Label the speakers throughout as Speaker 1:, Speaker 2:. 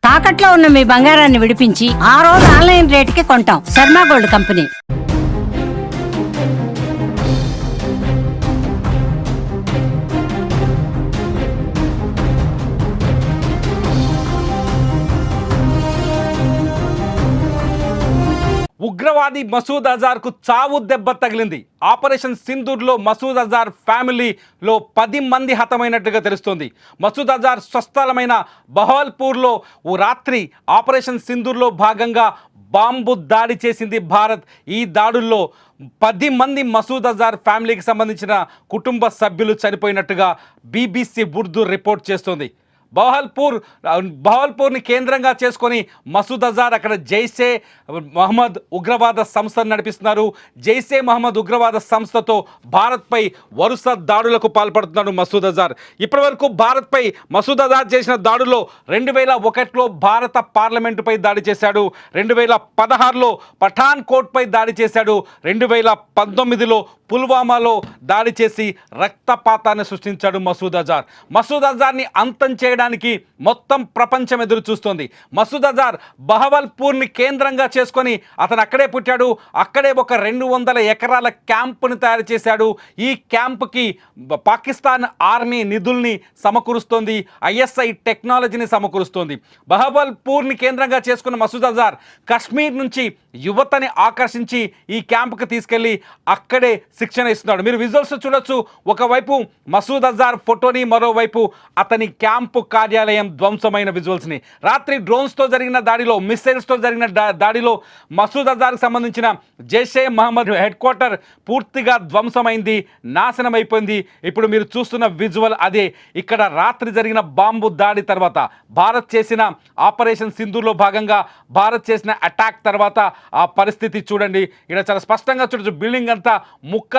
Speaker 1: తాకట్లో ఉన్న మీ బంగారాన్ని విడిపించి ఆ రోజు ఆన్లైన్ రేటుకి కొంటాం. Sharma gold company.
Speaker 2: ఉగ్రవాది మసూద్ అజార్కు చావు దెబ్బ తగిలింది. ఆపరేషన్ సింధూర్లో మసూద్ అజార్ ఫ్యామిలీలో 10 మంది హతమైనట్టుగా తెలుస్తోంది. మసూద్ అజార్ స్వస్థలమైన బహవల్పూర్లో ఓ రాత్రి ఆపరేషన్ సింధూర్లో భాగంగా బాంబు దాడి చేసింది భారత్. ఈ దాడుల్లో 10 మంది మసూద్ అజార్ ఫ్యామిలీకి సంబంధించిన కుటుంబ సభ్యులు చనిపోయినట్టుగా BBC ఉర్దూ రిపోర్ట్ చేస్తోంది. బహవల్పూర్ని కేంద్రంగా చేసుకొని మసూద్ అజార్ అక్కడ జైషే మహమ్మద్ ఉగ్రవాద సంస్థను నడిపిస్తున్నారు. జైషే మహమ్మద్ ఉగ్రవాద సంస్థతో భారత్పై వరుస దాడులకు పాల్పడుతున్నారు మసూద్ అజార్. ఇప్పటివరకు భారత్పై మసూద్ అజార్ చేసిన దాడుల్లో 2001లో భారత పార్లమెంటుపై దాడి చేశాడు, 2016లో పఠాన్ కోట్పై దాడి చేశాడు, 2019లో పుల్వామాలో దాడి చేసి రక్తపాతాన్ని సృష్టించాడు మసూద్ అజార్. మసూద్ అజార్ని అంతం చేయడానికి మొత్తం ప్రపంచం ఎదురు చూస్తోంది. మసూద్ అజార్ బహవల్పూర్ని కేంద్రంగా చేసుకొని అతను అక్కడే పుట్టాడు. అక్కడే ఒక 200 ఎకరాల క్యాంపుని తయారు చేశాడు. ఈ క్యాంపుకి పాకిస్తాన్ ఆర్మీ నిధుల్ని సమకూరుస్తోంది, ISI టెక్నాలజీని సమకూరుస్తోంది. బహవల్పూర్ని కేంద్రంగా చేసుకున్న మసూద్ అజార్ కశ్మీర్ నుంచి యువతని ఆకర్షించి ఈ క్యాంపుకి తీసుకెళ్లి అక్కడే శిక్షణ ఇస్తున్నాడు. మీరు విజువల్స్ చూడొచ్చు. ఒకవైపు మసూద్ అజార్ ఫోటోని, మరోవైపు అతని క్యాంపు కార్యాలయం ధ్వంసమైన విజువల్స్ని. రాత్రి డ్రోన్స్తో జరిగిన దాడిలో, మిస్సైల్స్తో జరిగిన దాడిలో మసూద్ అజార్కి సంబంధించిన జైషే మహమ్మద్ హెడ్ క్వార్టర్ పూర్తిగా ధ్వంసమైంది, నాశనం అయిపోయింది. ఇప్పుడు మీరు చూస్తున్న విజువల్ అదే. ఇక్కడ రాత్రి జరిగిన బాంబు దాడి తర్వాత, భారత్ చేసిన ఆపరేషన్ సింధూర్లో భాగంగా భారత్ చేసిన అటాక్ తర్వాత ఆ పరిస్థితి చూడండి. ఇక్కడ చాలా స్పష్టంగా చూడొచ్చు. బిల్డింగ్ అంతా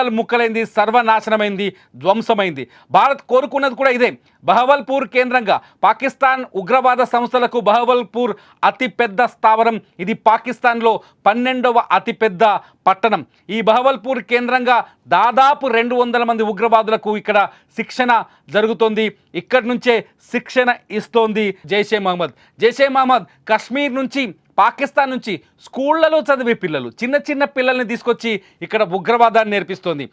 Speaker 2: ముక్కలైంది, సర్వనాశనమైంది, ధ్వంసమైంది. భారత్ కోరుకున్నది కూడా ఇదే. బహవల్పూర్ కేంద్రంగా పాకిస్తాన్ ఉగ్రవాద సంస్థలకు బహవల్పూర్ అతిపెద్ద స్థావరం. ఇది పాకిస్తాన్లో 12వ అతిపెద్ద పట్టణం. ఈ బహవల్పూర్ కేంద్రంగా దాదాపు 200 మంది ఉగ్రవాదులకు ఇక్కడ శిక్షణ జరుగుతోంది. ఇక్కడి నుంచే శిక్షణ ఇస్తోంది జైషే మహమ్మద్. జైషే మహమ్మద్ కశ్మీర్ నుంచి, పాకిస్తాన్ నుంచి స్కూళ్లలో చదివే పిల్లలు, చిన్న పిల్లల్ని తీసుకొచ్చి ఇక్కడ ఉగ్రవాదాన్ని నేర్పిస్తోంది.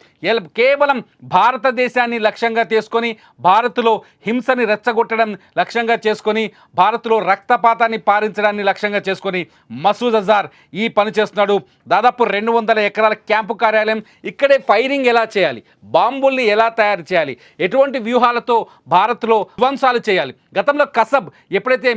Speaker 2: కేవలం భారతదేశాన్ని లక్ష్యంగా చేసుకొని, భారత్లో హింసని రెచ్చగొట్టడం లక్ష్యంగా చేసుకొని, భారత్లో రక్తపాతాన్ని పారించడాన్ని లక్ష్యంగా చేసుకొని మసూద్ అజార్ ఈ పని చేస్తున్నాడు. దాదాపు 200 ఎకరాల క్యాంపు కార్యాలయం. ఇక్కడే ఫైరింగ్ ఎలా చేయాలి, బాంబుల్ని ఎలా తయారు చేయాలి, ఎటువంటి వ్యూహాలతో భారత్లో ధ్వంసాలు చేయాలి. గతంలో కసబ్ ఎప్పుడైతే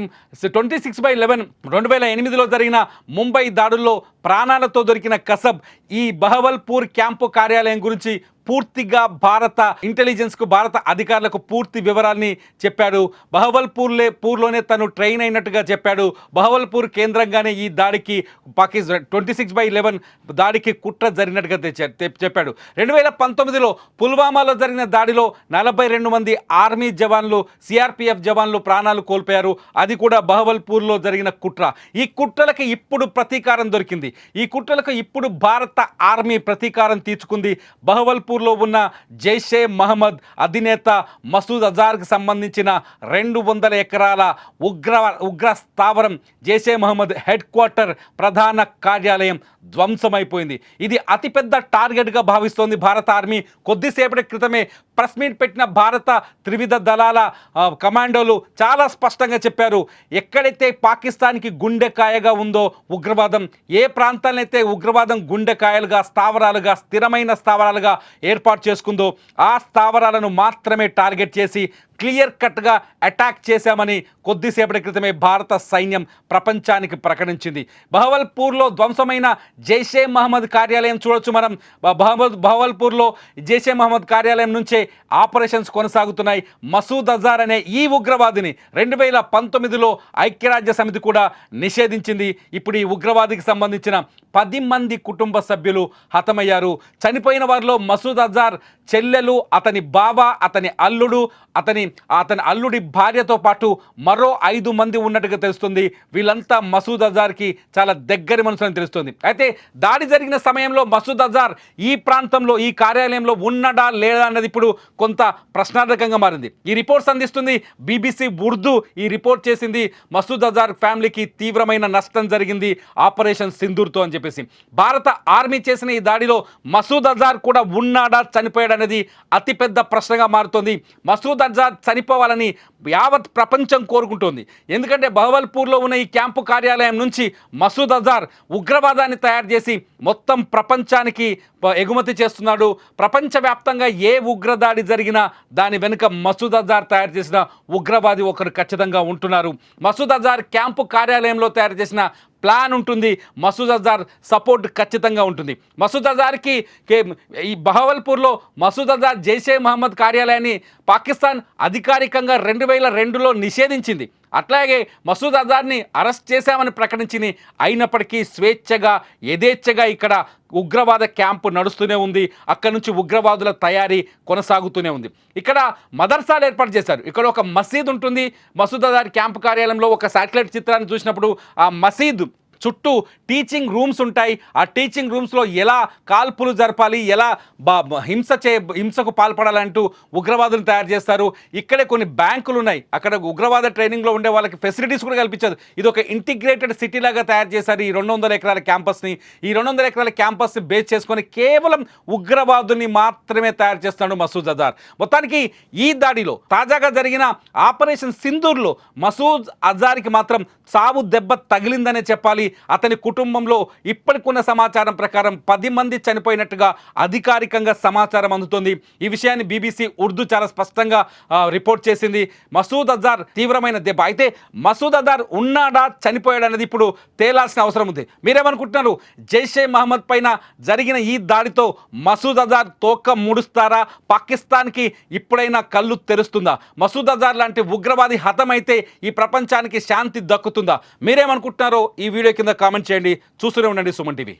Speaker 2: 26/11 2008లో జరిగిన ముంబై దాడుల్లో ప్రాణాలతో దొరికిన కసబ్ ఈ బహవల్పూర్ క్యాంపు కార్యాలయం గురించి పూర్తిగా భారత ఇంటెలిజెన్స్కు, భారత అధికారులకు పూర్తి వివరాల్ని చెప్పాడు. బహవల్పూర్లోనే తను ట్రైన్ అయినట్టుగా చెప్పాడు. బహవల్పూర్ కేంద్రంగానే ఈ దాడికి 26/11 దాడికి కుట్ర జరిగినట్టుగా చెప్పాడు. 2019లో పుల్వామాలో జరిగిన దాడిలో 42 మంది ఆర్మీ జవాన్లు, CRPF జవాన్లు ప్రాణాలు కోల్పోయారు. అది కూడా బహవల్పూర్లో జరిగిన కుట్ర. ఈ కుట్రలకి ఇప్పుడు ప్రతీకారం దొరికింది. ఈ కుట్రలకు ఇప్పుడు భారత ఆర్మీ ప్రతీకారం తీర్చుకుంది. బహవల్పూర్ లో ఉన్న జైషే మహమ్మద్ అధినేత మసూద్ అజార్కి సంబంధించిన 200 ఎకరాల ఉగ్ర స్థావరం, జైషే మహమ్మద్ హెడ్ క్వార్టర్, ప్రధాన కార్యాలయం ధ్వంసమైపోయింది. ఇది అతిపెద్ద టార్గెట్గా భావిస్తోంది భారత ఆర్మీ. కొద్దిసేపటి క్రితమే ప్రెస్ మీట్ పెట్టిన భారత త్రివిధ దళాల కమాండోలు చాలా స్పష్టంగా చెప్పారు. ఎక్కడైతే పాకిస్తాన్కి గుండెకాయగా ఉందో ఉగ్రవాదం, ఏ ప్రాంతాలనైతే ఉగ్రవాదం గుండెకాయలుగా, స్థావరాలుగా, స్థిరమైన స్థావరాలుగా ఏర్పాటు చేసుకుందో ఆ స్థావరాలను మాత్రమే టార్గెట్ చేసి క్లియర్ కట్గా అటాక్ చేశామని కొద్దిసేపటి క్రితమే భారత సైన్యం ప్రపంచానికి ప్రకటించింది. బహవల్పూర్లో ధ్వంసమైన జైషే మహమ్మద్ కార్యాలయం చూడొచ్చు మనం. బహవల్పూర్లో జైషే మహమ్మద్ కార్యాలయం నుంచే ఆపరేషన్స్ కొనసాగుతున్నాయి. మసూద్ అజార్ అనే ఈ ఉగ్రవాదిని 2019లో ఐక్యరాజ్య సమితి కూడా నిషేధించింది. ఇప్పుడు ఈ ఉగ్రవాదికి సంబంధించిన 10 మంది కుటుంబ సభ్యులు హతమయ్యారు. చనిపోయిన వారిలో మసూద్ అజార్ చెల్లెలు, అతని బావ, అతని అల్లుడు, అతని అతని అల్లుడి భార్యతో పాటు మరో 5 మంది ఉన్నట్టుగా తెలుస్తుంది. వీళ్ళంతా మసూద్ అజార్కి చాలా దగ్గరి మనుషులని తెలుస్తుంది. అయితే దాడి జరిగిన సమయంలో మసూద్ అజార్ ఈ ప్రాంతంలో ఈ కార్యాలయంలో ఉన్నడా లేదా అన్నది ఇప్పుడు కొంత ప్రశ్నార్థకంగా మారింది. ఈ రిపోర్ట్స్ అందిస్తుంది BBC ఉర్దూ. ఈ రిపోర్ట్ చేసింది మసూద్ అజార్ ఫ్యామిలీకి తీవ్రమైన నష్టం జరిగింది ఆపరేషన్ సింధూర్తో అని చెప్పేసి. భారత ఆర్మీ చేసిన ఈ దాడిలో మసూద్ అజార్ కూడా ఉన్నాడా చనిపోయాడనేది అతిపెద్ద ప్రశ్నగా మారుతోంది. మసూద్ అజార్ చనిపోవాలని యావత్ ప్రపంచం కోరుకుంటోంది. ఎందుకంటే బహవల్పూర్లో ఉన్న ఈ క్యాంపు కార్యాలయం నుంచి మసూద్ అజార్ ఉగ్రవాదాన్ని తయారు చేసి మొత్తం ప్రపంచానికి ఎగుమతి చేస్తున్నాడు. ప్రపంచవ్యాప్తంగా ఏ ఉగ్రదాడి జరిగినా దాని వెనుక మసూద్ అజార్ తయారు చేసిన ఉగ్రవాది ఒకరు ఖచ్చితంగా ఉంటున్నారు. మసూద్ అజార్ క్యాంపు కార్యాలయంలో తయారు చేసిన ప్లాన్ ఉంటుంది. మసూద్ అజార్ సపోర్ట్ ఖచ్చితంగా ఉంటుంది. మసూద్ అజార్కి ఈ బహవల్పూర్లో మసూద్ అజార్ జైషే మహమ్మద్ కార్యాలయాన్ని పాకిస్తాన్ అధికారికంగా 2002లో నిషేధించింది. అట్లాగే మసూద్ అజార్ని అరెస్ట్ చేశామని ప్రకటించింది. అయినప్పటికీ స్వేచ్ఛగా యథేచ్ఛగా ఇక్కడ ఉగ్రవాద క్యాంపు నడుస్తూనే ఉంది. అక్కడ నుంచి ఉగ్రవాదుల తయారీ కొనసాగుతూనే ఉంది. ఇక్కడ మదర్సాలు ఏర్పాటు చేశారు. ఇక్కడ ఒక మసీద్ ఉంటుంది. మసూద్ అజార్ క్యాంపు కార్యాలయంలో ఒక శాటిలైట్ చిత్రాన్ని చూసినప్పుడు ఆ మసీద్ చుట్టూ టీచింగ్ రూమ్స్ ఉంటాయి. ఆ టీచింగ్ రూమ్స్లో ఎలా కాల్పులు జరపాలి, ఎలా హింసకు పాల్పడాలంటూ ఉగ్రవాదులు తయారు చేస్తారు. ఇక్కడే కొన్ని బ్యాంకులు ఉన్నాయి. అక్కడ ఉగ్రవాద ట్రైనింగ్లో ఉండే వాళ్ళకి ఫెసిలిటీస్ కూడా కల్పించారు. ఇది ఒక ఇంటిగ్రేటెడ్ సిటీ లాగా తయారు చేశారు ఈ 200 ఎకరాల క్యాంపస్ని. ఈ 200 ఎకరాల క్యాంపస్ని బేస్ చేసుకొని కేవలం ఉగ్రవాదుల్ని మాత్రమే తయారు చేస్తున్నాడు మసూద్ అజార్. మొత్తానికి ఈ దాడిలో తాజాగా జరిగిన ఆపరేషన్ సింధూర్లో మసూద్ అజార్కి మాత్రం సావు దెబ్బ తగిలిందనే చెప్పాలి. అతని కుటుంబంలో ఇప్పటికున్న సమాచారం ప్రకారం 10 మంది చనిపోయినట్టుగా అధికారికంగా సమాచారం అందుతోంది. ఈ విషయాన్ని BBC ఉర్దూ చాలా స్పష్టంగా రిపోర్ట్ చేసింది. మసూద్ అజార్ తీవ్రమైన దెబ్బ. అయితే మసూద్ అజార్ ఉన్నాడా చనిపోయాడనేది ఇప్పుడు తేలాల్సిన అవసరం ఉంది. మీరేమనుకుంటున్నారు? జైషే మహమ్మద్ పైన జరిగిన ఈ దాడితో మసూద్ అజార్ తోక ముడుస్తారా? పాకిస్తాన్కి ఇప్పుడైనా కళ్ళు తెరుస్తుందా? మసూద్ అజార్ లాంటి ఉగ్రవాది హతమైతే ఈ ప్రపంచానికి శాంతి దక్కుతుందా? మీరేమనుకుంటున్నారో ఈ వీడియో కింద కామెంట్ చేయండి. చూస్తూనే ఉండండి సుమన్ టీవీ.